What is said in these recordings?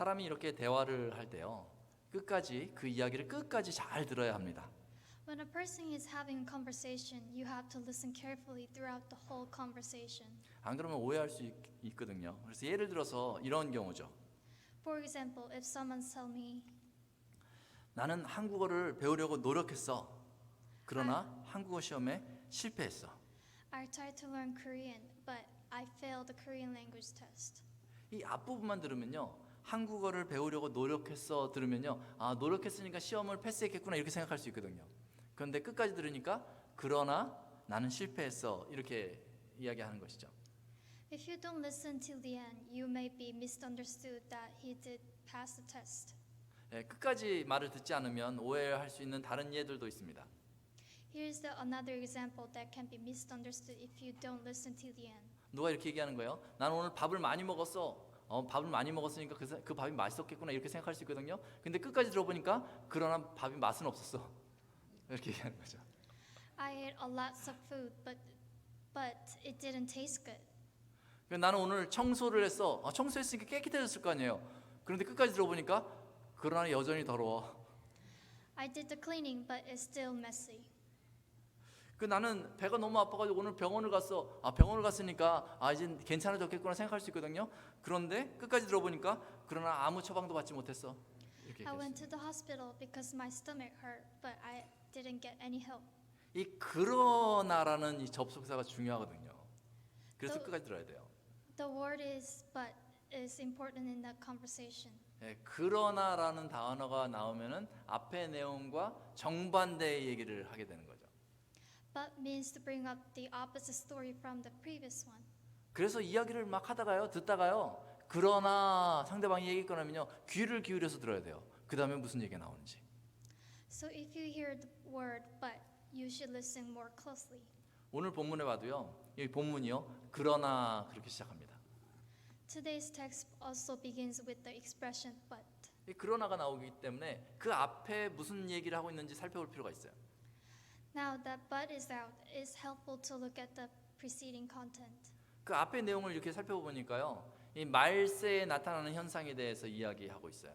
사람이 이렇게 대화를 할 때요, 끝까지 그 이야기를 끝까지 잘 들어야 합니다. When a person is having a conversation, you have to listen carefully throughout the whole conversation. 안 그러면 오해할 수 있거든요. 그래서 예를 들어서 이런 경우죠. For example, if someone tells me, 나는 한국어를 배우려고 노력했어. 그러나 한국어 시험에 실패했어. I tried to learn Korean, but I failed the Korean language test. 이 앞부분만 들으면요, 한국어를 배우려고 노력했어 들으면요, 아, 노력했으니까 시험을 패스했겠구나 이렇게 생각할 수 있거든요. 그런데 끝까지 들으니까 그러나 나는 실패했어 이렇게 이야기하는 것이죠. If you don't listen till the end, you may be misunderstood that he did pass the test. 예, 끝까지 말을 듣지 않으면 오해할 수 있는 다른 예들도 있습니다. Here's another example that can be misunderstood if you don't listen till the end. 누가 이렇게 얘기하는 거예요? 나는 오늘 밥을 많이 먹었어. 밥을 많이 먹었으니까 그 밥이 맛있었겠구나 이렇게 생각할 수 있거든요. 근데 끝까지 들어보니까 그러나 밥이 맛은 없었어. 이렇게 얘기하는 거죠. I ate a lot of food, but it didn't taste good. 나는 오늘 청소를 했어. 청소했으니까 깨끗해졌을 거 아니에요. 그런데 끝까지 들어보니까 그러나 여전히 더러워. I did the cleaning, but it's still messy. 나는 배가 너무 아파가지고 오늘 병원을 갔어. 병원을 갔으니까 이제 괜찮아졌겠구나 생각할 수 있거든요. 그런데 끝까지 들어보니까 그러나 아무 처방도 받지 못했어. 이렇게 I went 얘기했어요. to the hospital because my stomach hurt, but I didn't get any help. 이 그러나라는 이 접속사가 중요하거든요. 그래서 또- 끝까지 들어야 돼요. The word is but is important in that conversation. 예, 그러나라는 단어가 나오면은 앞의 내용과 정반대의 얘기를 하게 되는 거죠. But means to bring up the opposite story from the previous one. 그래서 이야기를 막 하다가요, 듣다가요, 그러나 상대방이 얘기 꺼내면요, 귀를 기울여서 들어야 돼요. 그 다음에 무슨 얘기가 나오는지. So if you hear the word but, you should listen more closely. 오늘 본문에 봐도요, 이 본문이요, 그러나 그렇게 시작합니다. Today's text also begins with the expression but. 이 그러나가 나오기 때문에 그 앞에 무슨 얘기를 하고 있는지 살펴볼 필요가 있어요. Now that but is out, it's helpful to look at the preceding content. 그 앞의 내용을 이렇게 살펴보니까요, 이 말세에 나타나는 현상에 대해서 이야기하고 있어요.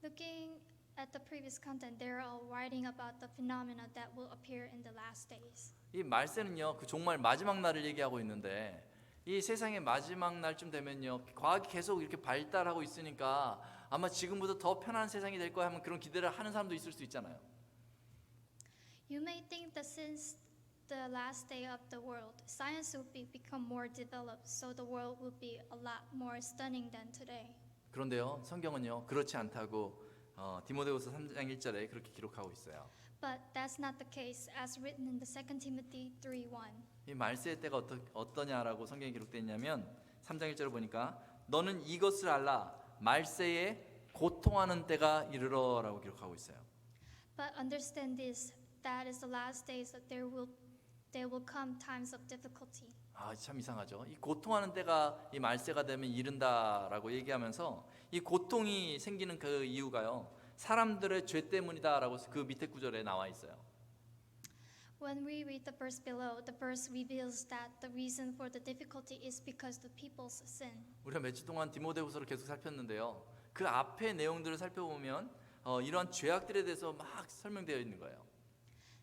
Looking at the previous content, they're all writing about the phenomena that will appear in the last days. 이 말세는요, 그 종말 마지막 날을 얘기하고 있는데, 이 세상의 마지막 날쯤 되면요, 과학이 계속 이렇게 발달하고 있으니까 아마 지금보다 더 편안한 세상이 될 거야 하면 그런 기대를 하는 사람도 있을 수 있잖아요. You may think that since the last day of the world, science will become more developed, so the world will be a lot more stunning than today. 그런데요, 성경은요, 그렇지 않다고 디모데후서 3장 1절에 그렇게 기록하고 있어요. But that's not the case, as written in the 2 Timothy 3:1. 이 말세의 때가 어떠냐라고 성경에 기록되어 있냐면 3장 1절을 보니까 너는 이것을 알라 말세에 고통하는 때가 이르러라고 기록하고 있어요. But understand this, that is the last days that there will come times of difficulty. 참 이상하죠. 이 고통하는 때가 이 말세가 되면 이른다라고 얘기하면서 이 고통이 생기는 그 이유가요, 사람들의 죄 때문이다라고 그 밑에 구절에 나와 있어요. When we read the verse below, the verse reveals that the reason for the difficulty is because the people's sin. 우리가 며칠 동안 디모데후서를 계속 살폈는데요, 그 앞에 내용들을 살펴보면 이러한 죄악들에 대해서 막 설명되어 있는 거예요.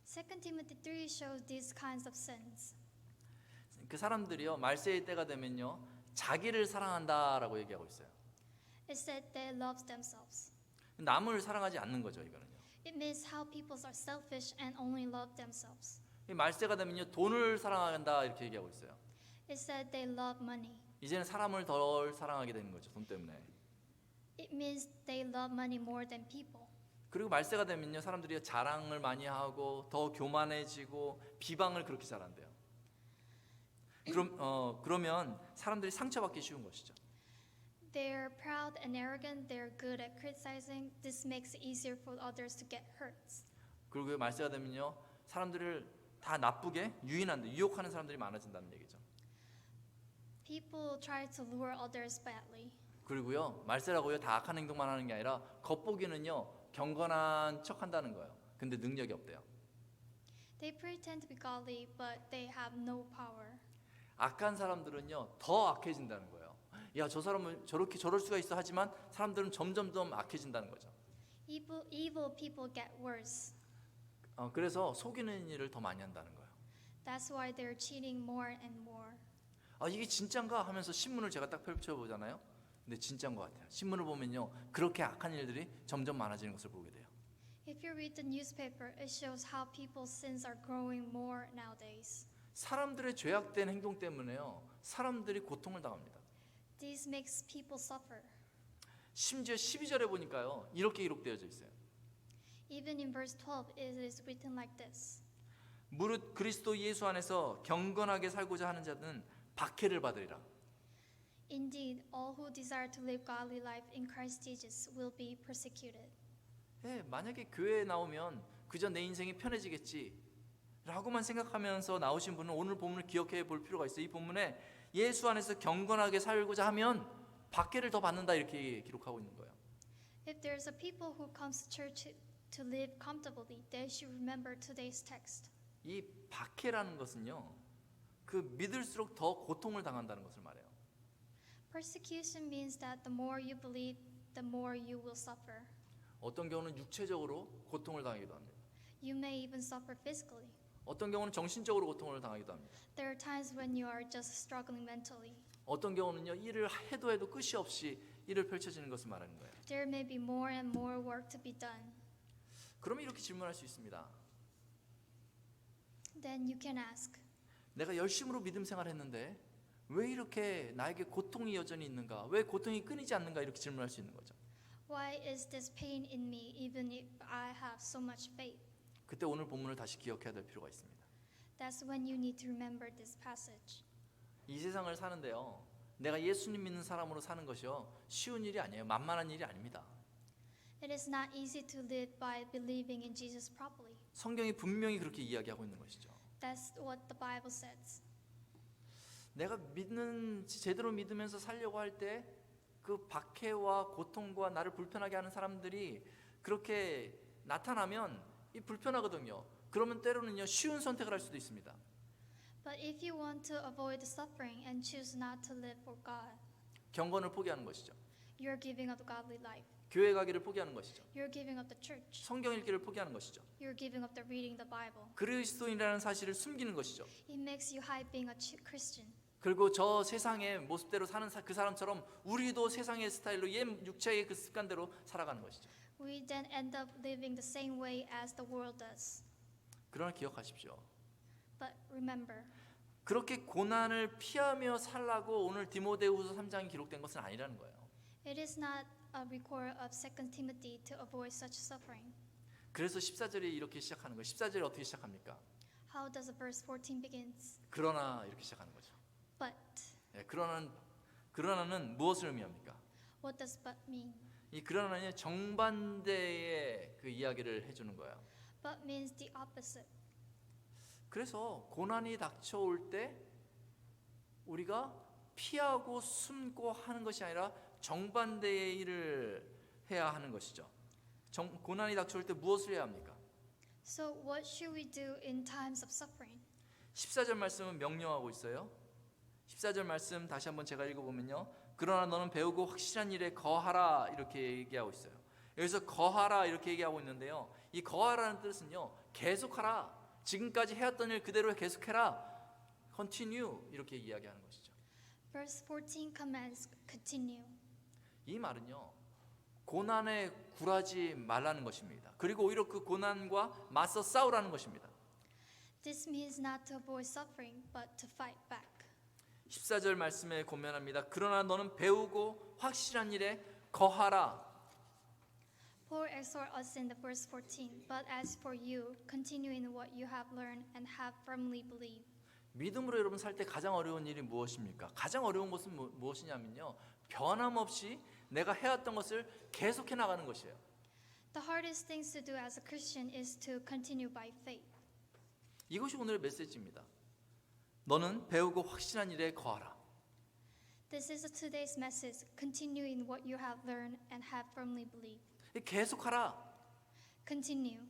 2 Timothy 3 shows these kinds of sins. 그 사람들이요, 말세의 때가 되면요, 자기를 사랑한다라고 얘기하고 있어요. It said they love themselves. 남을 사랑하지 않는 거죠, 이거는요. It means how people are selfish and only love themselves. 이 말세가 되면요, 돈을 사랑한다 이렇게 얘기하고 있어요. It said they love money. 이제는 사람을 덜 사랑하게 되는 거죠, 돈 때문에. It means they love money more than people. 그리고 말세가 되면요, 사람들이 자랑을 많이 하고 더 교만해지고 비방을 그렇게 잘한대요. 그러면 사람들이 상처받기 쉬운 것이죠. They're proud and arrogant. They're good at criticizing. This makes it easier for others to get hurt. 그리고 말세가 되면요, 사람들을 다 나쁘게 유혹하는 사람들이 많아진다는 얘기죠. People try to lure others badly. 그리고요, 말세라고요, 다 악한 행동만 하는 게 아니라 겉보기는요, 경건한 척한다는 거예요. 근데 능력이 없대요. They pretend to be godly, but they have no power. 악한 사람들은요, 더 악해진다는 거예요. 야, 저 사람은 저렇게 저럴 수가 있어 하지만 사람들은 점점 더 악해진다는 거죠. Evil people get worse. 그래서 속이는 일을 더 많이 한다는 거예요. That's why they're cheating more and more. 이게 진짠가 하면서 신문을 제가 딱 펼쳐보잖아요. 근데 진짠 것 같아요. 신문을 보면요, 그렇게 악한 일들이 점점 많아지는 것을 보게 돼요. If you read the newspaper, it shows how people's sins are growing more nowadays. 사람들의 죄악된 행동 때문에요, 사람들이 고통을 당합니다. This makes people suffer. 심지어 12절에 보니까요, 이렇게 기록되어져 있어요. Even in verse 12, it is written like this. 무릇 그리스도 예수 안에서 경건하게 살고자 하는 자는 박해를 받으리라. Indeed, all who desire to live godly life in Christ Jesus will be persecuted. 만약에 교회에 나오면 그저 내 인생이 편해지겠지 라고만 생각하면서 나오신 분은 오늘 본문을 기억해 볼 필요가 있어요. 이 본문에 예수 안에서 경건하게 살고자 하면 박해를 더 받는다 이렇게 기록하고 있는 거예요. If there's a people who comes to church to live comfortably, they should remember today's text. 이 박해라는 것은요, 그 믿을수록 더 고통을 당한다는 것을 말해요. Persecution means that the more you believe, the more you will suffer. 어떤 경우는 육체적으로 고통을 당하기도 합니다. You may even suffer physically. 어떤 경우는 정신적으로 고통을 당하기도 합니다. There are times when you are just struggling mentally. 어떤 경우는요, 일을 해도 끝이 없이 일을 펼쳐지는 것을 말하는 거예요. There may be more and more work to be done. 그러면 이렇게 질문할 수 있습니다. Then you can ask, 내가 열심으로 믿음 생활했는데 왜 이렇게 나에게 고통이 여전히 있는가? 왜 고통이 끊이지 않는가? 이렇게 질문할 수 있는 거죠. why is this pain in me even if I have so much faith? 그때 오늘 본문을 다시 기억해야 될 필요가 있습니다. That's when you need to remember this passage. 이 세상을 사는데요, 내가 예수님 믿는 사람으로 사는 것이요, 쉬운 일이 아니에요. 만만한 일이 아닙니다. It is not easy to live by believing in Jesus properly. 성경이 분명히 그렇게 이야기하고 있는 것이죠. That's what the Bible says. 내가 제대로 믿으면서 살려고 할 때 그 박해와 고통과 나를 불편하게 하는 사람들이 그렇게 나타나면 이 불편하거든요. 그러면 때로는요, 쉬운 선택을 할 수도 있습니다. But if you want to avoid the suffering and choose not to live for God, 경건을 포기하는 것이죠. you're giving up godly life. 교회 가기를 포기하는 것이죠. You're giving up the church. 성경 읽기를 포기하는 것이죠. You're giving up the reading the Bible. 그리스도인이라는 사실을 숨기는 것이죠. It makes you hide being a Christian. 그리고 저 세상의 모습대로 사는 그 사람처럼 우리도 세상의 스타일로 옛 육체의 그 습관대로 살아가는 것이죠. We then end up living the same way as the world does. 그러나 기억하십시오. But remember, 그렇게 고난을 피하며 살라고 오늘 디모데후서 3장이 기록된 것은 아니라는 거예요. it is not a record of 2 Timothy to avoid such suffering. 그래서 14절이 이렇게 시작하는 거예요. 14절이 어떻게 시작합니까? How does verse 14 begins? 그러나 이렇게 시작하는 거죠. But. 그러나는 무엇을 의미합니까? What does but mean? 이 그러나는 정반대의 그 이야기를 해주는 거예요. But means the opposite. 그래서 고난이 닥쳐올 때 우리가 피하고 숨고 하는 것이 아니라 정반대의 일을 해야 하는 것이죠. 고난이 닥쳐올 때 무엇을 해야 합니까? So what should we do in times of suffering? 14절 말씀은 명령하고 있어요. 14절 말씀 다시 한번 제가 읽어보면요, 그러나 너는 배우고 확실한 일에 거하라 이렇게 얘기하고 있어요. 여기서 거하라 이렇게 얘기하고 있는데요, 이 거하라는 뜻은요, 계속하라, 지금까지 해왔던 일 그대로 계속해라, continue 이렇게 이야기하는 것이죠. Verse 14 commands continue. 이 말은요, 고난에 굴하지 말라는 것입니다. 그리고 오히려 그 고난과 맞서 싸우라는 것입니다. This means not to avoid suffering, but to fight back. 14절 말씀에 고면합니다. 그러나 너는 배우고 확실한 일에 거하라. Paul exhorts us in the verse 14, but as for you, continue in what you have learned and have firmly believed. 믿음으로 여러분 살 때 가장 어려운 일이 무엇입니까? 가장 어려운 것은 무엇이냐면요, 변함없이 내가 해왔던 것을 계속해 나가는 것이에요. The hardest things to do as a Christian is to continue by faith. 이것이 오늘의 메시지입니다. 너는 배우고 확실한 일에 거하라. This is today's message. Continue in what you have learned and have firmly believed. 계속하라. Continue.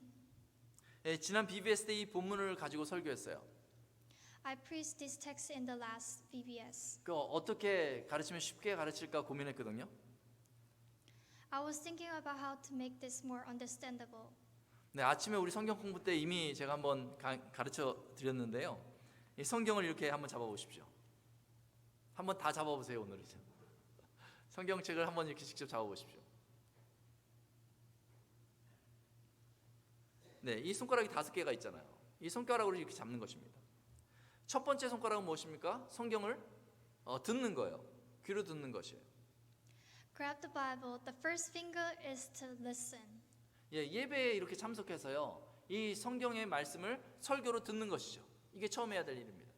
지난 BBS 때 이 본문을 가지고 설교했어요. I preached this text in the last VBS. 그 어떻게 가르치면 쉽게 가르칠까 고민했거든요. I was thinking about how to make this more understandable. 네, 아침에 우리 성경 공부 때 이미 제가 한번 가르쳐 드렸는데요. 이 성경을 이렇게 한번 잡아보십시오. 한번 다 잡아보세요. 오늘 이제 성경책을 한번 이렇게 직접 잡아보십시오. 네, 이 손가락이 5개가 있잖아요. 이 손가락으로 이렇게 잡는 것입니다. 첫 번째 손가락은 무엇입니까? 성경을 듣는 거예요. 귀로 듣는 것이에요. Grab the Bible. The first finger is to listen. 예, 예배에 이렇게 참석해서요. 이 성경의 말씀을 설교로 듣는 것이죠. 이게 처음 해야 될 일입니다.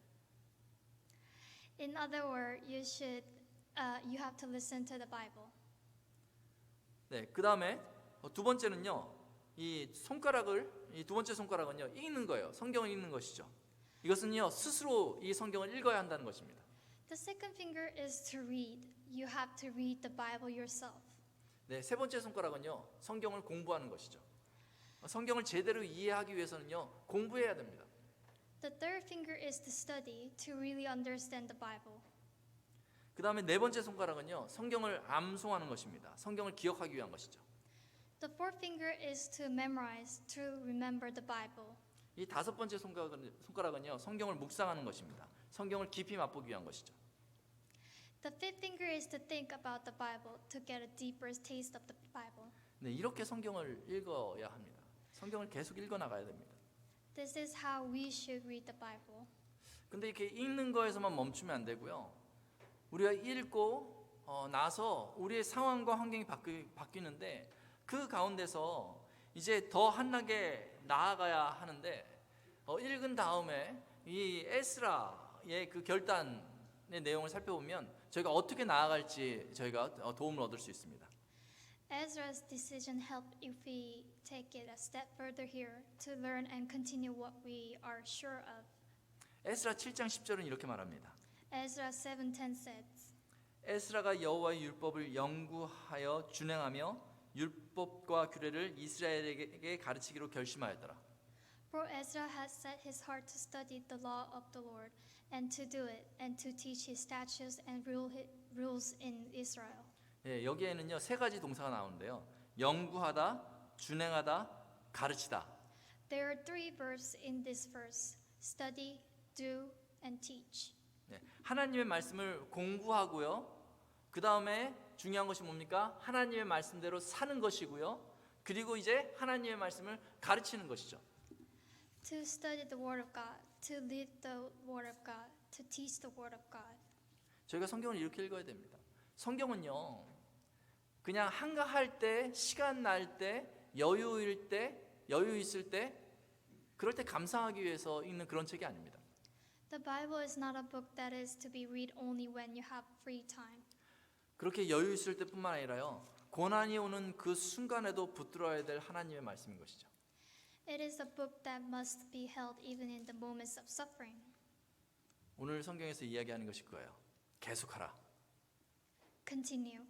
In other words, you have to listen to the Bible. 네, 그 다음에 두 번째는요. 이 두 번째 손가락은요. 읽는 거예요. 성경을 읽는 것이죠. 이것은요. 스스로 이 성경을 읽어야 한다는 것입니다. The second finger is to read. You have to read the Bible yourself. 네, 세 번째 손가락은요. 성경을 공부하는 것이죠. 성경을 제대로 이해하기 위해서는요. 공부해야 됩니다. The third finger is to study, to really understand the Bible. 그 다음에 네 번째 손가락은요. 성경을 암송하는 것입니다. 성경을 기억하기 위한 것이죠. The fourth finger is to memorize, to remember the Bible. 이 다섯 번째 손가락은요. 성경을 묵상하는 것입니다. 성경을 깊이 맛보기 위한 것이죠. The fifth finger is to think about the Bible, to get a deeper taste of the Bible. 네, 이렇게 성경을 읽어야 합니다. 성경을 계속 읽어 나가야 됩니다. This is how we should read the Bible. 근데 이렇게 읽는 거에서만 멈추면 안 되고요. 우리가 읽고 나서 우리의 상황과 환경이 바뀌는데 그 가운데서 이제 더 한나게 나아가야 하는데 읽은 다음에 이 에스라의 그 결단의 내용을 살펴보면 저희가 어떻게 나아갈지 저희가 도움을 얻을 수 있습니다. Ezra's decision helped if we take it a step further here to learn and continue what we are sure of. 에스라 7장 10절은 이렇게 말합니다. Ezra 7:10 says, 에스라가 여호와의 율법을 연구하여 준행하며 율법과 규례를 이스라엘에게 가르치기로 결심하였더라. For Ezra has set his heart to study the law of the Lord and to do it and to teach his statutes and rules in Israel. 예, 여기에는요 세 가지 동사가 나오는데요. 연구하다, 준행하다, 가르치다. There are three verbs in this verse: study, do, and teach. 예, 하나님의 말씀을 공부하고요. 그 다음에 중요한 것이 뭡니까? 하나님의 말씀대로 사는 것이고요. 그리고 이제 하나님의 말씀을 가르치는 것이죠. To study the Word of God, to live the Word of God, to teach the Word of God. 저희가 성경을 이렇게 읽어야 됩니다. 성경은요 그냥 한가할 때, 시간 날 때, 여유일 때, 여유 있을 때 그럴 때 감상하기 위해서 읽는 그런 책이 아닙니다. The Bible is not a book that is to be read only when you have free time. 그렇게 여유 있을 때뿐만 아니라요 고난이 오는 그 순간에도 붙들어야 될 하나님의 말씀인 것이죠. It is a book that must be held even in the moments of suffering. 오늘 성경에서 이야기하는 것이 그거예요. 계속하라. Continue.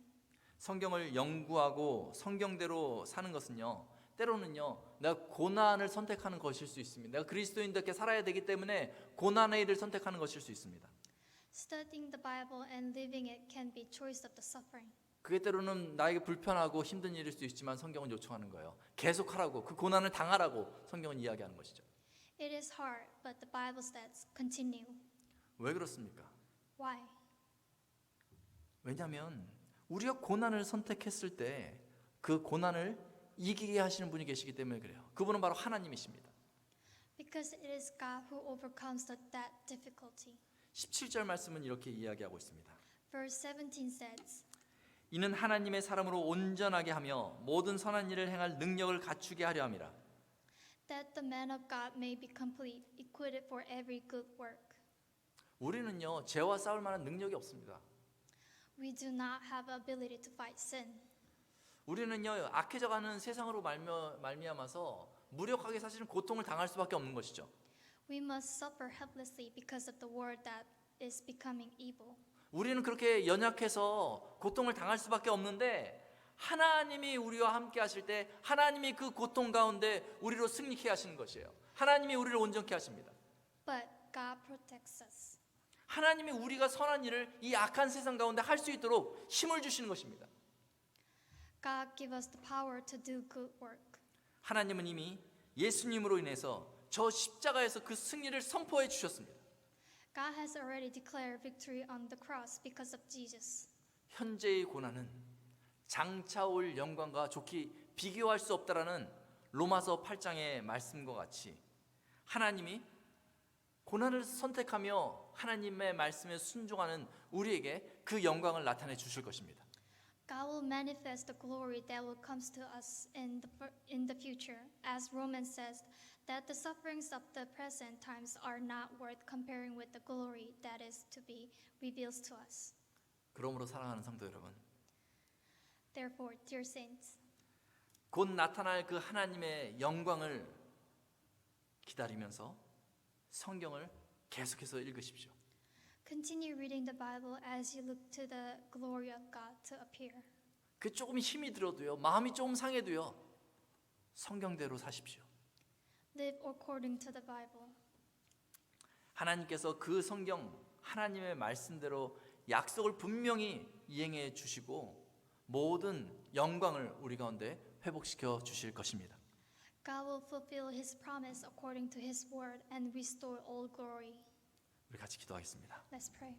성경을 연구하고 성경대로 사는 것은요 때로는요 내가 고난을 선택하는 것일 수 있습니다. 내가 그리스도인답게 살아야 되기 때문에 고난의 일을 선택하는 것일 수 있습니다. Studying the Bible and living it can be choice of the suffering. 그게 때로는 나에게 불편하고 힘든 일일 수 있지만 성경은 요청하는 거예요. 계속하라고, 그 고난을 당하라고 성경은 이야기하는 것이죠. It is hard, but the Bible says continue. 왜 그렇습니까? Why? 왜냐하면 우리가 고난을 선택했을 때 그 고난을 이기게 하시는 분이 계시기 때문에 그래요. 그분은 바로 하나님이십니다. Because it is God who overcomes that difficulty. 17절 말씀은 이렇게 이야기하고 있습니다. Verse 17 says, 이는 하나님의 사람으로 온전하게 하며 모든 선한 일을 행할 능력을 갖추게 하려 함이라. that the man of God may be complete, equipped for every good work. 우리는요 죄와 싸울 만한 능력이 없습니다. We do not have ability to fight sin. 우리는요 악해져가는 세상으로 말미암아서 무력하게 사실은 고통을 당할 수밖에 없는 것이죠. We must suffer helplessly because of the world that is becoming evil. 우리는 그렇게 연약해서 고통을 당할 수밖에 없는데 하나님이 우리와 함께 하실 때 하나님이 그 고통 가운데 우리로 승리케 하시는 것이에요. 하나님이 우리를 온전케 하십니다. But God protects us. 하나님이 우리가 선한 일을 이 악한 세상 가운데 할 수 있도록 힘을 주시는 것입니다. God give us the power to do good work. 하나님은 이미 예수님으로 인해서 저 십자가에서 그 승리를 선포해 주셨습니다. God has already declared victory on the cross because of Jesus. 현재의 고난은 장차 올 영광과 좋게 비교할 수 없다라는 로마서 8장의 말씀과 같이 하나님이 고난을 선택하며 하나님의 말씀에 순종하는 우리에게 그 영광을 나타내 주실 것입니다. God will manifest the glory that will come to us in the future. As Romans says, that the sufferings of the present times are not worth comparing with the glory that is to be revealed to us. 그러므로 사랑하는 성도 여러분, Therefore, dear saints, 곧 나타날 그 하나님의 영광을 기다리면서 성경을 계속해서 읽으십시오. continue reading the Bible as you look to the glory of God to appear. 그 조금 힘이 들어도요, 마음이 조금 상해도요, 성경대로 사십시오. Live according to the Bible. 하나님께서 그 성경 하나님의 말씀대로 약속을 분명히 이행해 주시고 모든 영광을 우리 가운데 회복시켜 주실 것입니다. God will fulfill His promise according to His word and restore all glory. 우리 같이 기도하겠습니다. Let's pray.